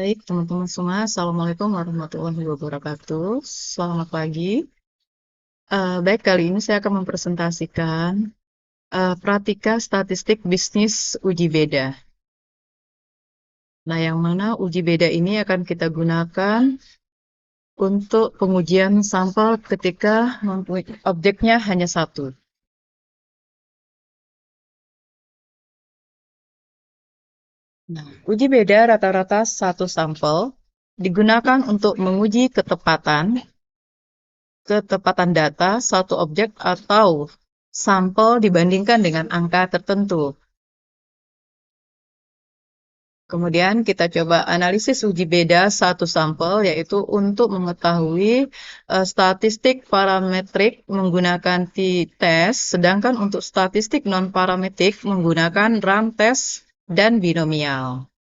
Baik, teman-teman semua, Assalamualaikum warahmatullahi wabarakatuh. Selamat pagi. Baik, kali ini saya akan mempresentasikan pratika statistik bisnis uji beda. Nah, yang mana uji beda ini akan kita gunakan untuk pengujian sampel ketika objeknya hanya satu. Nah, uji beda rata-rata satu sampel digunakan untuk menguji ketepatan data satu objek atau sampel dibandingkan dengan angka tertentu. Kemudian kita coba analisis uji beda satu sampel, yaitu untuk mengetahui statistik parametrik menggunakan t-test, sedangkan untuk statistik non-parametrik menggunakan run-test dan binomial.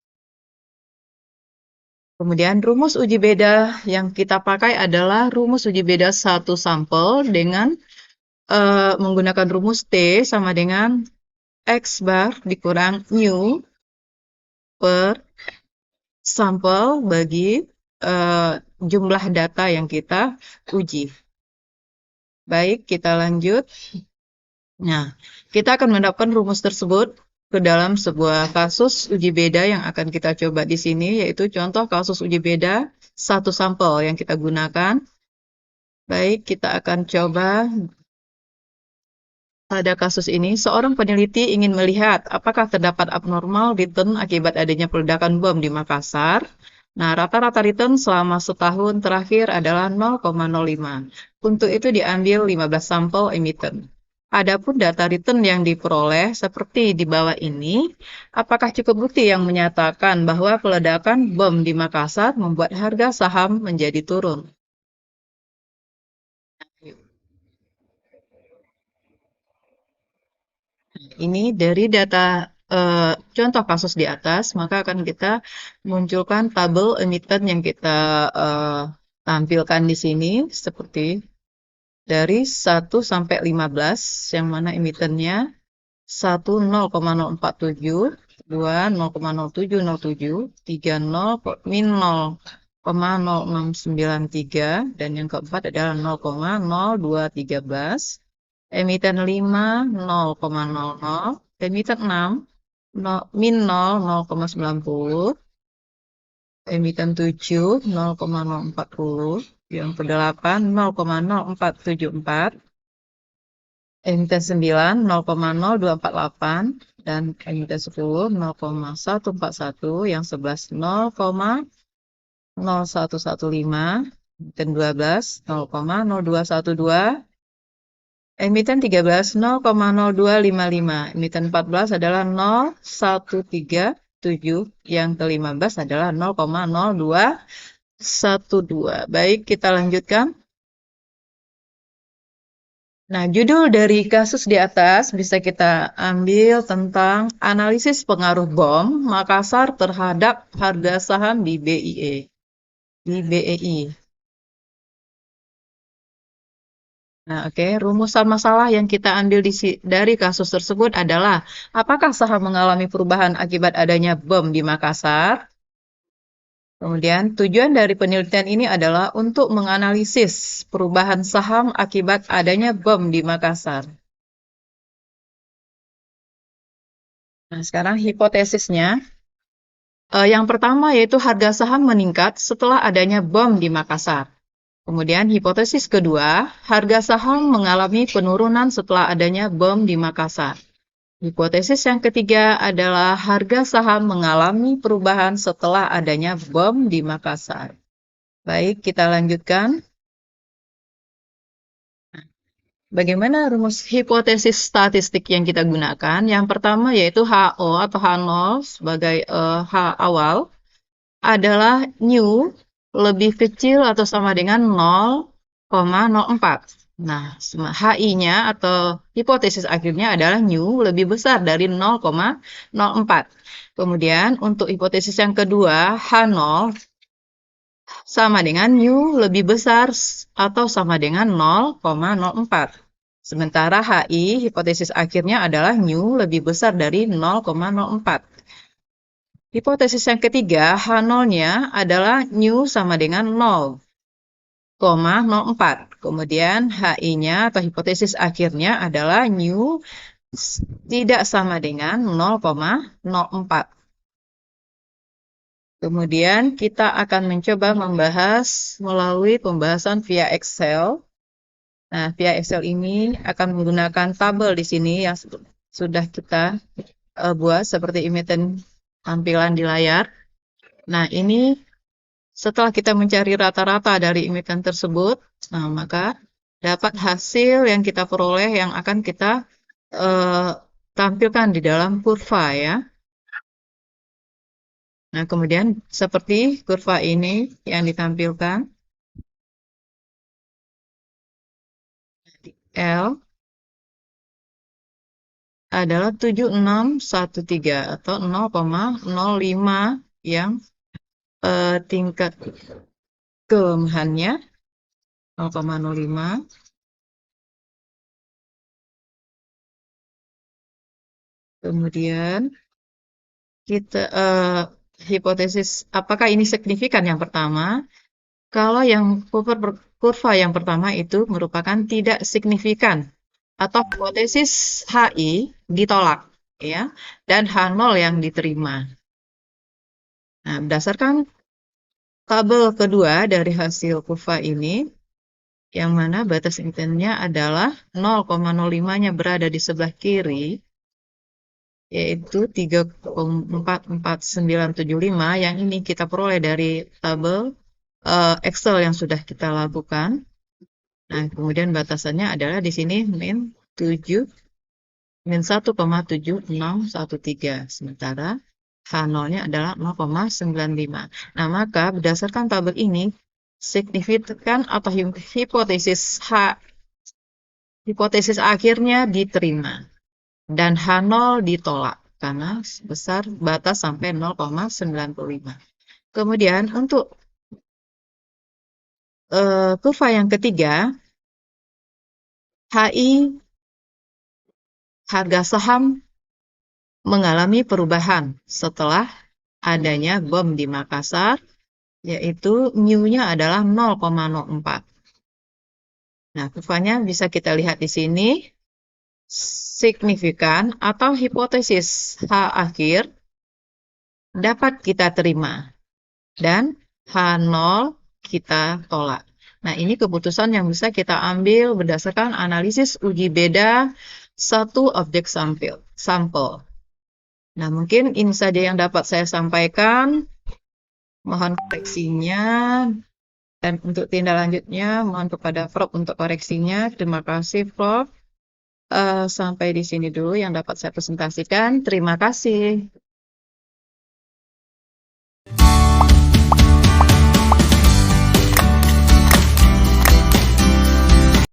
Kemudian rumus uji beda yang kita pakai adalah rumus uji beda satu sampel dengan menggunakan rumus T sama dengan X bar dikurang mu per sampel bagi jumlah data yang kita uji. Baik, kita lanjut. Nah, kita akan mendapatkan rumus tersebut ke dalam sebuah kasus uji beda yang akan kita coba di sini, yaitu contoh kasus uji beda satu sampel yang kita gunakan. Baik, kita akan coba pada kasus ini, seorang peneliti ingin melihat apakah terdapat abnormal return akibat adanya peledakan bom di Makassar. Nah, rata-rata return selama setahun terakhir adalah 0,05. Untuk itu diambil 15 sampel emiten. Adapun data return yang diperoleh seperti di bawah ini, apakah cukup bukti yang menyatakan bahwa peledakan bom di Makassar membuat harga saham menjadi turun? Ini dari data contoh kasus di atas, maka akan kita munculkan tabel emiten yang kita tampilkan di sini seperti dari 1 sampai 15, yang mana emitennya 1 0,047, 2 0,0707, 3 min 0,0693, dan yang keempat adalah 0,0213. Emiten 5, 0,00. Emiten 6, min 0,90. Emiten 7, 0,040. Yang ke-8, 0,0474. Emiten 9, 0,0248. Dan emiten 10, 0,141. Yang 11, 0,0115. Emiten 12, 0,0212. Emiten 13, 0,0255. Emiten 14 adalah 0,137. Yang ke-15 adalah 0,0212. Baik, kita lanjutkan. Nah, judul dari kasus di atas bisa kita ambil tentang analisis pengaruh bom Makassar terhadap harga saham di BEI. Nah, oke. Rumusan masalah yang kita ambil dari kasus tersebut adalah, apakah saham mengalami perubahan akibat adanya bom di Makassar? Kemudian, tujuan dari penelitian ini adalah untuk menganalisis perubahan saham akibat adanya bom di Makassar. Nah, sekarang hipotesisnya. Yang pertama yaitu harga saham meningkat setelah adanya bom di Makassar. Kemudian hipotesis kedua, harga saham mengalami penurunan setelah adanya bom di Makassar. Hipotesis yang ketiga adalah harga saham mengalami perubahan setelah adanya bom di Makassar. Baik, kita lanjutkan. Bagaimana rumus hipotesis statistik yang kita gunakan? Yang pertama yaitu HO atau H0 sebagai H awal adalah new lebih kecil atau sama dengan 0,04. Nah, HI-nya atau hipotesis akhirnya adalah new lebih besar dari 0,04. Kemudian untuk hipotesis yang kedua, H0 sama dengan new lebih besar atau sama dengan 0,04. Sementara HI, hipotesis akhirnya adalah new lebih besar dari 0,04. Hipotesis yang ketiga, H0-nya adalah new sama dengan 0,04. Kemudian HI-nya atau hipotesis akhirnya adalah new tidak sama dengan 0,04. Kemudian kita akan mencoba membahas melalui pembahasan via Excel. Nah, via Excel ini akan menggunakan tabel di sini yang sudah kita buat seperti emiten tampilan di layar. Nah, ini setelah kita mencari rata-rata dari emiten tersebut, nah maka dapat hasil yang kita peroleh yang akan kita tampilkan di dalam kurva ya. Nah, kemudian seperti kurva ini yang ditampilkan. L adalah 7613 atau 0,05 yang tingkat kelemahannya 0,05. Kemudian kita hipotesis apakah ini signifikan yang pertama? Kalau yang kurva yang pertama itu merupakan tidak signifikan atau hipotesis HI ditolak ya dan H0 yang diterima. Nah, berdasarkan tabel kedua dari hasil kurva ini yang mana batas emitennya adalah 0,05-nya berada di sebelah kiri yaitu 3,44975 yang ini kita peroleh dari tabel Excel yang sudah kita lakukan. Nah, kemudian batasannya adalah di sini min 1,7613. Sementara H0-nya adalah 0,95. Nah, maka berdasarkan tabel ini, signifikan atau hipotesis akhirnya diterima. Dan H0 ditolak karena besar batas sampai 0,95. Kemudian untuk kurva yang ketiga, HI harga saham mengalami perubahan setelah adanya bom di Makassar, yaitu new-nya adalah 0,04. Nah, kurvanya bisa kita lihat di sini, signifikan atau hipotesis H akhir dapat kita terima, dan H0 kita tolak. Nah, ini keputusan yang bisa kita ambil berdasarkan analisis uji beda satu objek sampel. Nah, mungkin ini saja yang dapat saya sampaikan. Mohon koreksinya. Dan untuk tindak lanjutnya, mohon kepada Prof untuk koreksinya. Terima kasih, Prof. Sampai di sini dulu yang dapat saya presentasikan. Terima kasih.